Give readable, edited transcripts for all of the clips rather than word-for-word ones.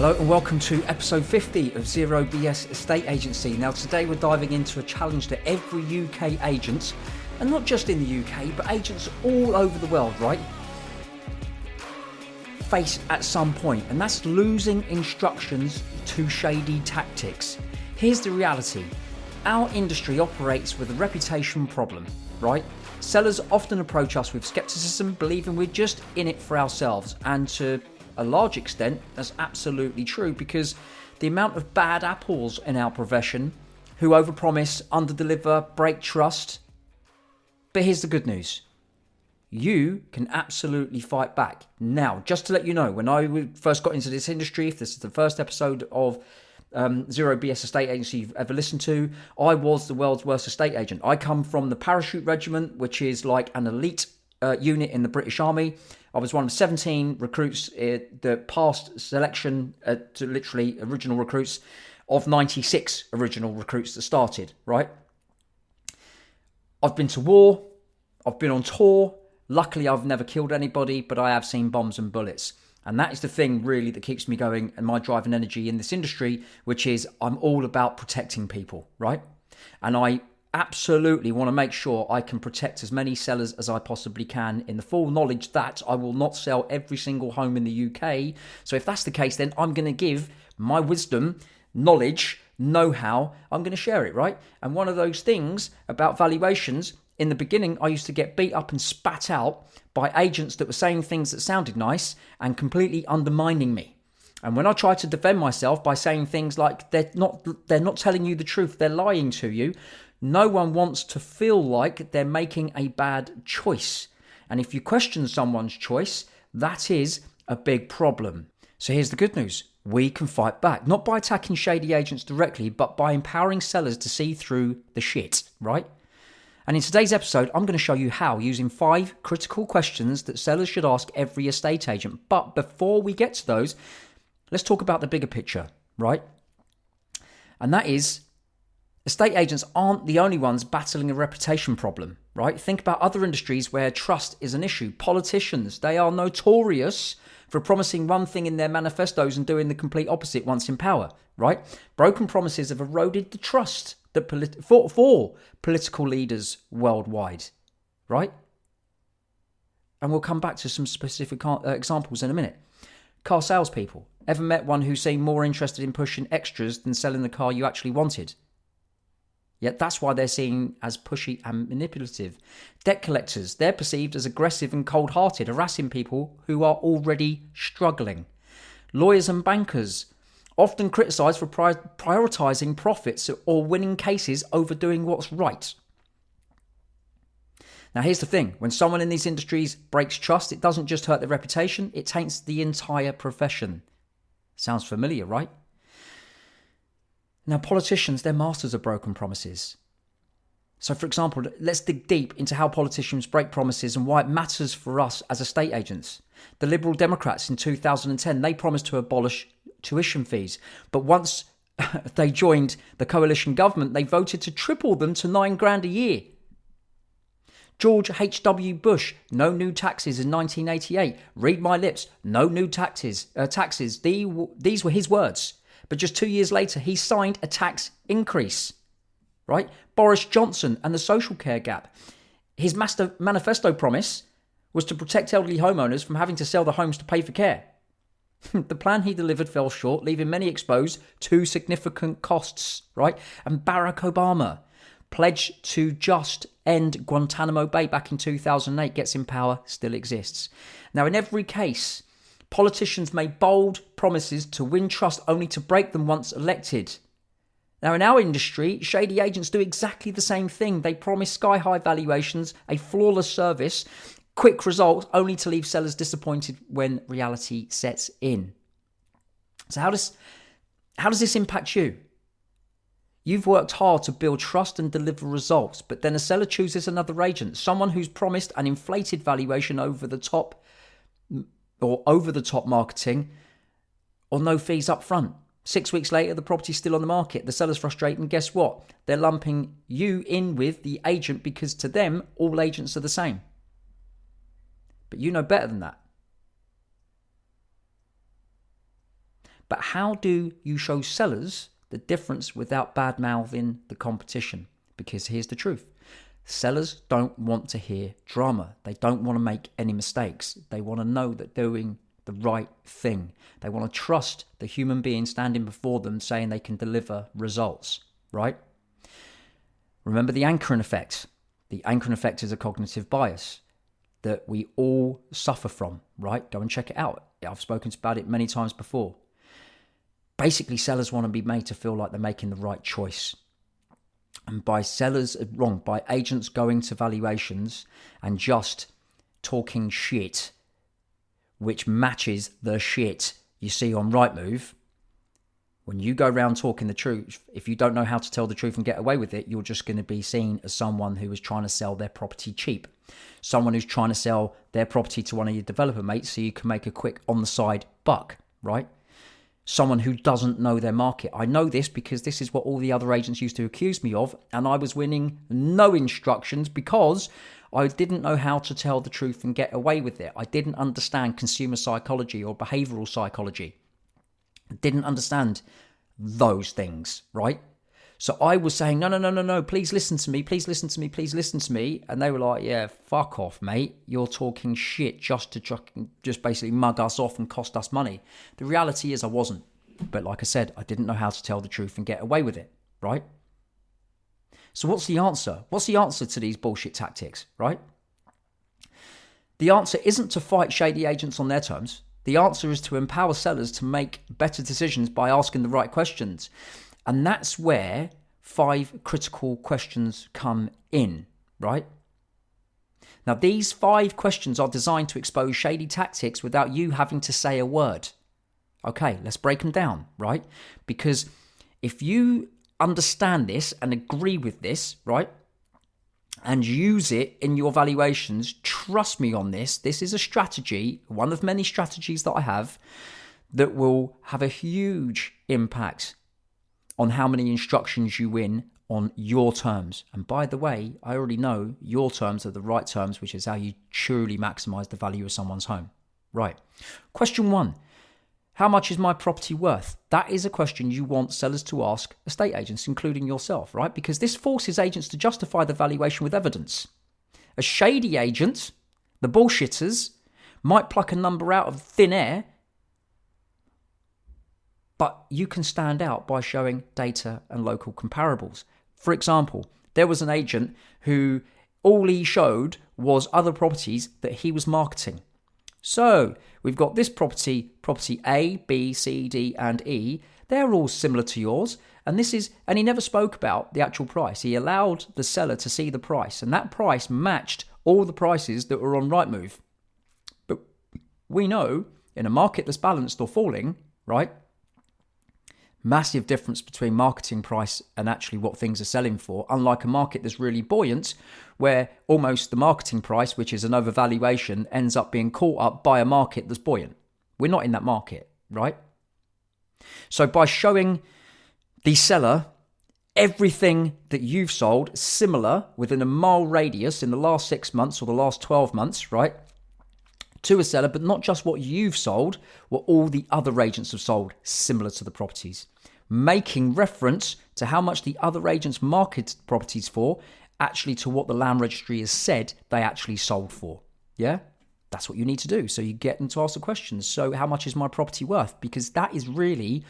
Hello and welcome to episode 50 of Zero BS Estate Agency. Now today we're diving into a challenge that every UK agent, and not just in the UK, but agents all over the world, right, face at some point, and that's losing instructions to shady tactics. Here's the reality. Our industry operates with a reputation problem, right? Sellers often approach us with skepticism, believing we're just in it for ourselves, and to a large extent, that's absolutely true because the amount of bad apples in our profession who overpromise, underdeliver, break trust. But here's the good news. You can absolutely fight back. Now, just to let you know, when I first got into this industry, if this is the first episode of Zero BS Estate Agency you've ever listened to, I was the world's worst estate agent. I come from the Parachute Regiment, which is like an elite unit in the British Army. I was one of 17 recruits that passed selection to literally original recruits of 96 original recruits that started, right? I've been to war. I've been on tour. Luckily, I've never killed anybody, but I have seen bombs and bullets. And that is the thing really that keeps me going and my drive and energy in this industry, which is I'm all about protecting people, right? And I absolutely want to make sure I can protect as many sellers as I possibly can in the full knowledge that I will not sell every single home in the UK. So if that's the case, then I'm going to give my wisdom, knowledge, know-how, I'm going to share it, right? And one of those things about valuations, in the beginning, I used to get beat up and spat out by agents that were saying things that sounded nice and completely undermining me. And when I tried to defend myself by saying things like they're not telling you the truth, they're lying to you, no one wants to feel like they're making a bad choice. And if you question someone's choice, that is a big problem. So here's the good news. We can fight back, not by attacking shady agents directly, but by empowering sellers to see through the shit, right? And in today's episode, I'm going to show you how, using 5 critical questions that sellers should ask every estate agent. But before we get to those, let's talk about the bigger picture, right? And that is, estate agents aren't the only ones battling a reputation problem, right? Think about other industries where trust is an issue. Politicians, they are notorious for promising one thing in their manifestos and doing the complete opposite once in power, right? Broken promises have eroded the trust for political leaders worldwide, right? And we'll come back to some specific examples in a minute. Car salespeople. Ever met one who seemed more interested in pushing extras than selling the car you actually wanted? Yet that's why they're seen as pushy and manipulative. Debt collectors, they're perceived as aggressive and cold-hearted, harassing people who are already struggling. Lawyers and bankers, often criticised for prioritising profits or winning cases over doing what's right. Now here's the thing, when someone in these industries breaks trust, it doesn't just hurt their reputation, it taints the entire profession. Sounds familiar, right? Now, politicians, they're masters of broken promises. So, for example, let's dig deep into how politicians break promises and why it matters for us as estate agents. The Liberal Democrats in 2010, they promised to abolish tuition fees. But once they joined the coalition government, they voted to triple them to $9,000 a year. George H.W. Bush, no new taxes in 1988. Read my lips, no new taxes. These were his words. But just 2 years later, he signed a tax increase, right? Boris Johnson and the social care gap. His manifesto promise was to protect elderly homeowners from having to sell the homes to pay for care. The plan he delivered fell short, leaving many exposed to significant costs, right? And Barack Obama pledged to just end Guantanamo Bay back in 2008, gets in power, still exists. Now, in every case, politicians made bold promises to win trust only to break them once elected. Now, in our industry, shady agents do exactly the same thing. They promise sky-high valuations, a flawless service, quick results, only to leave sellers disappointed when reality sets in. So how does this impact you? You've worked hard to build trust and deliver results, but then a seller chooses another agent, someone who's promised an inflated valuation over the top marketing or no fees up front. 6 weeks later, the property's still on the market. The seller's frustrated, and guess what? They're lumping you in with the agent because to them, all agents are the same. But you know better than that. But how do you show sellers the difference without bad-mouthing the competition? Because here's the truth. Sellers don't want to hear drama. They don't want to make any mistakes. They want to know that they're doing the right thing. They want to trust the human being standing before them saying they can deliver results, right? Remember the anchoring effect. The anchoring effect is a cognitive bias that we all suffer from, right? Go and check it out. I've spoken about it many times before. Basically, sellers want to be made to feel like they're making the right choice. And by agents going to valuations and just talking shit, which matches the shit you see on Rightmove, when you go around talking the truth, if you don't know how to tell the truth and get away with it, you're just going to be seen as someone who is trying to sell their property cheap. Someone who's trying to sell their property to one of your developer mates so you can make a quick on-the-side buck, right? Someone who doesn't know their market. I know this because this is what all the other agents used to accuse me of, and I was winning no instructions because I didn't know how to tell the truth and get away with it. I didn't understand consumer psychology or behavioral psychology. I didn't understand those things, right? So I was saying, no, please listen to me, please listen to me, please listen to me. And they were like, yeah, fuck off, mate. You're talking shit just basically mug us off and cost us money. The reality is I wasn't. But like I said, I didn't know how to tell the truth and get away with it, right? So what's the answer? What's the answer to these bullshit tactics, right? The answer isn't to fight shady agents on their terms. The answer is to empower sellers to make better decisions by asking the right questions. And that's where 5 critical questions come in, right? Now, these 5 questions are designed to expose shady tactics without you having to say a word. Okay, let's break them down, right? Because if you understand this and agree with this, right, and use it in your valuations, trust me on this. This is a strategy, one of many strategies that I have, that will have a huge impact on how many instructions you win on your terms. And by the way, I already know your terms are the right terms, which is how you truly maximize the value of someone's home. Right. Question 1. How much is my property worth? That is a question you want sellers to ask estate agents, including yourself, right? Because this forces agents to justify the valuation with evidence. A shady agent, the bullshitters, might pluck a number out of thin air, but you can stand out by showing data and local comparables. For example, there was an agent who all he showed was other properties that he was marketing. So we've got this property A, B, C, D, and E. They're all similar to yours. And he never spoke about the actual price. He allowed the seller to see the price, and that price matched all the prices that were on Rightmove. But we know in a market that's balanced or falling, right? Massive difference between marketing price and actually what things are selling for, unlike a market that's really buoyant, where almost the marketing price, which is an overvaluation, ends up being caught up by a market that's buoyant. We're not in that market, right? So by showing the seller everything that you've sold similar within a mile radius in the last 6 months or the last 12 months, right, to a seller, but not just what you've sold, what all the other agents have sold similar to the properties, making reference to how much the other agents market properties for, actually to what the land registry has said they actually sold for. Yeah, that's what you need to do. So you get them to ask the questions. So how much is my property worth? Because that is really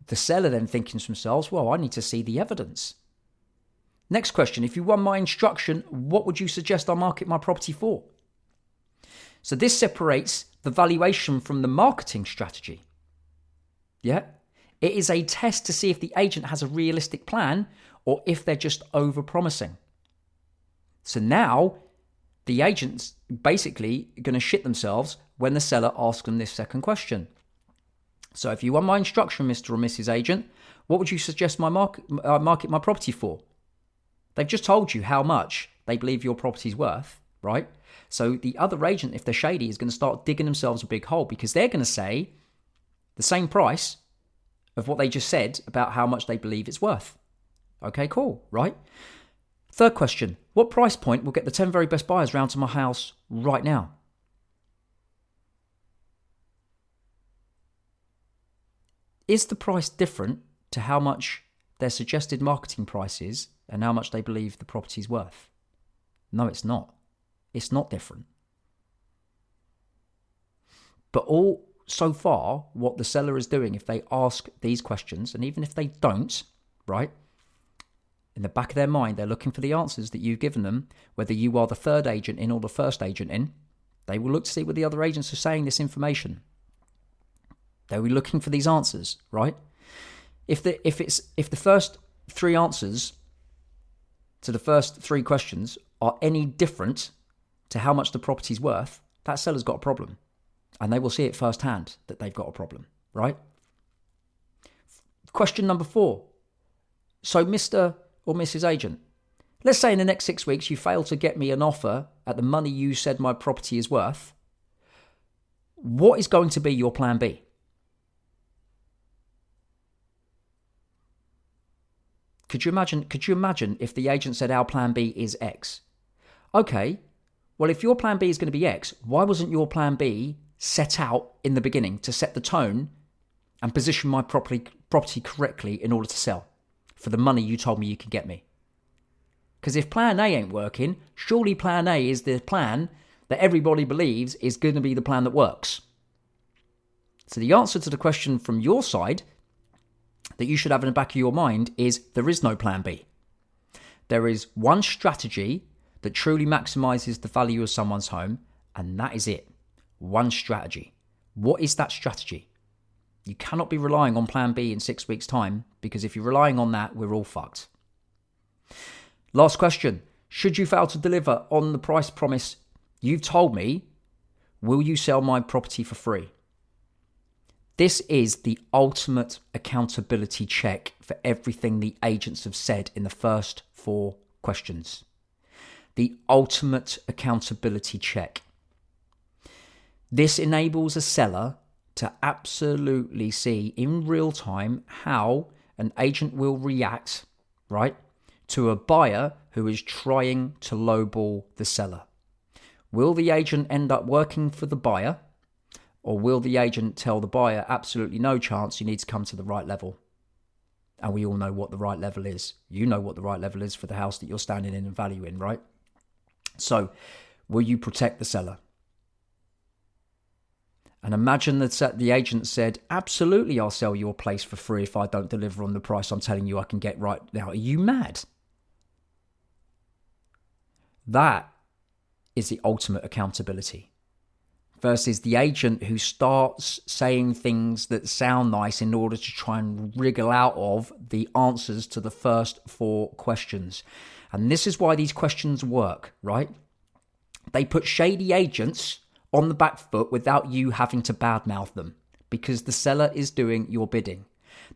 the seller then thinking to themselves, well, I need to see the evidence. Next question, if you won my instruction, what would you suggest I market my property for? So this separates the valuation from the marketing strategy. Yeah? It is a test to see if the agent has a realistic plan or if they're just over-promising. So now the agent's basically going to shit themselves when the seller asks them this second question. So if you want my instruction, Mr. or Mrs. Agent, what would you suggest my market my property for? They've just told you how much they believe your property's worth, right? So the other agent, if they're shady, is going to start digging themselves a big hole because they're going to say the same price of what they just said about how much they believe it's worth. Okay, cool, right? Third question, what price point will get the 10 very best buyers round to my house right now? Is the price different to how much their suggested marketing price is and how much they believe the property's worth? No, it's not. It's not different. But all so far, what the seller is doing, if they ask these questions, and even if they don't, right, in the back of their mind, they're looking for the answers that you've given them, whether you are the third agent in or the first agent in. They will look to see what the other agents are saying this information. They'll be looking for these answers, right? If the first three answers to the first three questions are any different to how much the property's worth, that seller's got a problem. And they will see it firsthand that they've got a problem, right? Question number 4. So Mr. or Mrs. Agent, let's say in the next 6 weeks you fail to get me an offer at the money you said my property is worth. What is going to be your plan B? Could you imagine if the agent said our plan B is X? Okay, well, if your plan B is going to be X, why wasn't your plan B set out in the beginning to set the tone and position my property correctly in order to sell for the money you told me you could get me? Because if plan A ain't working, surely plan A is the plan that everybody believes is going to be the plan that works. So the answer to the question from your side that you should have in the back of your mind is there is no plan B. There is one strategy that truly maximizes the value of someone's home, and that is it. One strategy. What is that strategy? You cannot be relying on plan B in 6 weeks' time, because if you're relying on that, we're all fucked. Last question. Should you fail to deliver on the price promise you've told me, will you sell my property for free? This is the ultimate accountability check for everything the agents have said in the first 4 questions. The ultimate accountability check. This enables a seller to absolutely see in real time how an agent will react, right, to a buyer who is trying to lowball the seller. Will the agent end up working for the buyer? Or will the agent tell the buyer, absolutely no chance, you need to come to the right level? And we all know what the right level is. You know what the right level is for the house that you're standing in and valuing, right? So, will you protect the seller? And imagine that the agent said, absolutely, I'll sell your place for free if I don't deliver on the price I'm telling you I can get right now. Are you mad? That is the ultimate accountability. Versus the agent who starts saying things that sound nice in order to try and wriggle out of the answers to the first 4 questions. And this is why these questions work, right? They put shady agents on the back foot without you having to badmouth them, because the seller is doing your bidding.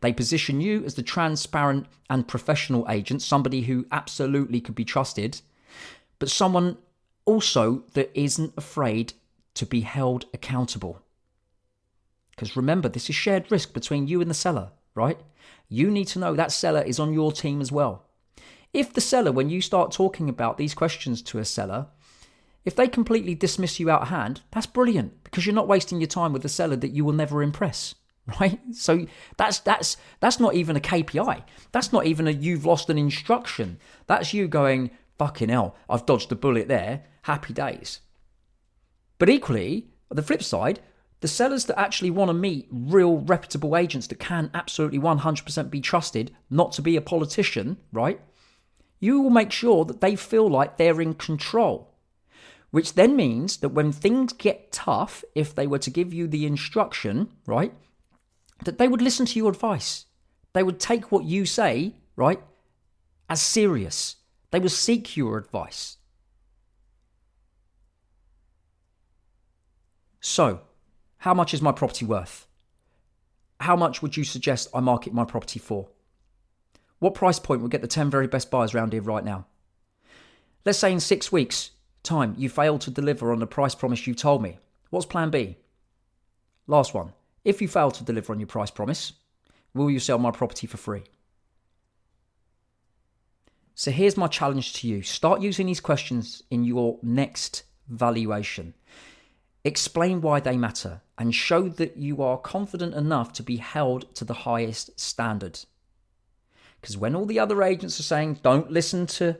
They position you as the transparent and professional agent, somebody who absolutely could be trusted, but someone also that isn't afraid to be held accountable. Because remember, this is shared risk between you and the seller, right? You need to know that seller is on your team as well. If the seller, when you start talking about these questions to a seller, if they completely dismiss you out of hand, that's brilliant, because you're not wasting your time with a seller that you will never impress, right? So that's not even a KPI. That's not even a you've lost an instruction. That's you going, fucking hell, I've dodged a bullet there. Happy days. But equally, on the flip side, the sellers that actually want to meet real reputable agents that can absolutely 100% be trusted, not to be a politician, right? You will make sure that they feel like they're in control, which then means that when things get tough, if they were to give you the instruction, right, that they would listen to your advice. They would take what you say, right, as serious. They would seek your advice. So, how much is my property worth? How much would you suggest I market my property for? What price point would get the 10 very best buyers around here right now? Let's say in 6 weeks' time, you failed to deliver on the price promise you told me. What's plan B? Last one. If you fail to deliver on your price promise, will you sell my property for free? So here's my challenge to you. Start using these questions in your next valuation. Explain why they matter and show that you are confident enough to be held to the highest standard. Because when all the other agents are saying, don't listen to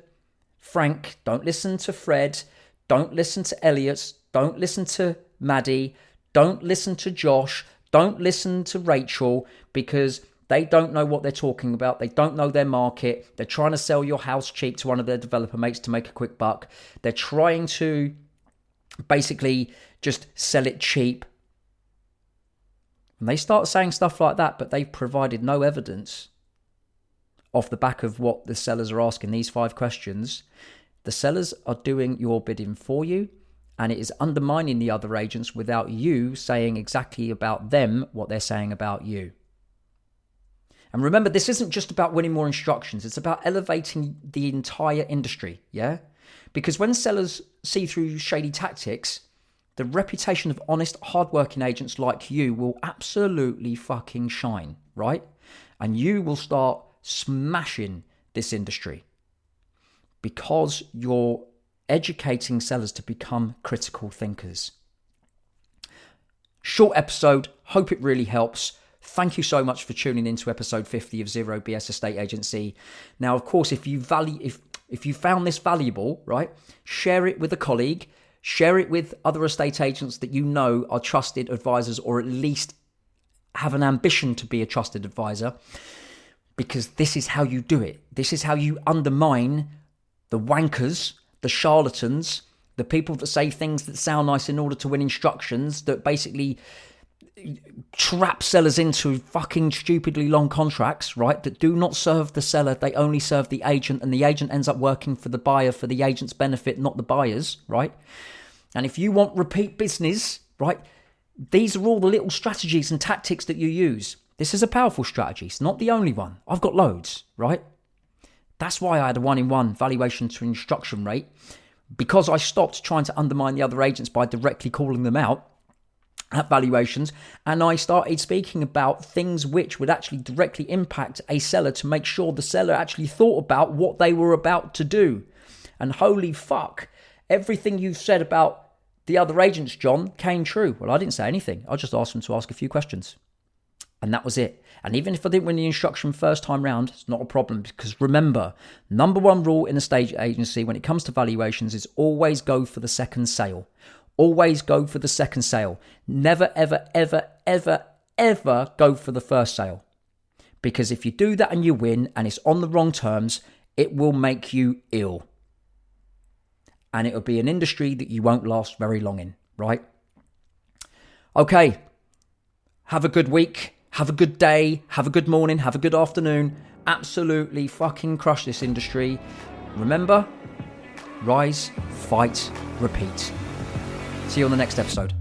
Frank, don't listen to Fred, don't listen to Elliot, don't listen to Maddie, don't listen to Josh, don't listen to Rachel, because they don't know what they're talking about. They don't know their market. They're trying to sell your house cheap to one of their developer mates to make a quick buck. They're trying to basically just sell it cheap. And they start saying stuff like that, but they've provided no evidence off the back of what the sellers are asking, these 5 questions. The sellers are doing your bidding for you, and it is undermining the other agents without you saying exactly about them what they're saying about you. And remember, this isn't just about winning more instructions. It's about elevating the entire industry, yeah? Because when sellers see through shady tactics, the reputation of honest, hardworking agents like you will absolutely fucking shine, right? And you will start smashing this industry because you're educating sellers to become critical thinkers. Short episode. Hope it really helps. Thank you so much for tuning in to episode 50 of Zero BS Estate Agency. Now, of course, if you found this valuable, right, share it with a colleague, share it with other estate agents that you know are trusted advisors, or at least have an ambition to be a trusted advisor, because this is how you do it. This is how you undermine the wankers, the charlatans, the people that say things that sound nice in order to win instructions, that basically trap sellers into fucking stupidly long contracts, right, that do not serve the seller. They only serve the agent, and the agent ends up working for the buyer for the agent's benefit, not the buyer's, right? And if you want repeat business, right, these are all the little strategies and tactics that you use. This is a powerful strategy. It's not the only one. I've got loads, right? That's why I had a 1-in-1 valuation to instruction rate, because I stopped trying to undermine the other agents by directly calling them out at valuations, and I started speaking about things which would actually directly impact a seller to make sure the seller actually thought about what they were about to do. And holy fuck, everything you've said about the other agents, John, came true. Well, I didn't say anything. I just asked them to ask a few questions. And that was it. And even if I didn't win the instruction first time round, it's not a problem, because remember, number 1 rule in a estate agency when it comes to valuations is always go for the second sale. Always go for the second sale. Never, ever, ever, ever, ever go for the first sale. Because if you do that and you win and it's on the wrong terms, it will make you ill. And it will be an industry that you won't last very long in, right? Okay. Have a good week. Have a good day. Have a good morning. Have a good afternoon. Absolutely fucking crush this industry. Remember, rise, fight, repeat. See you on the next episode.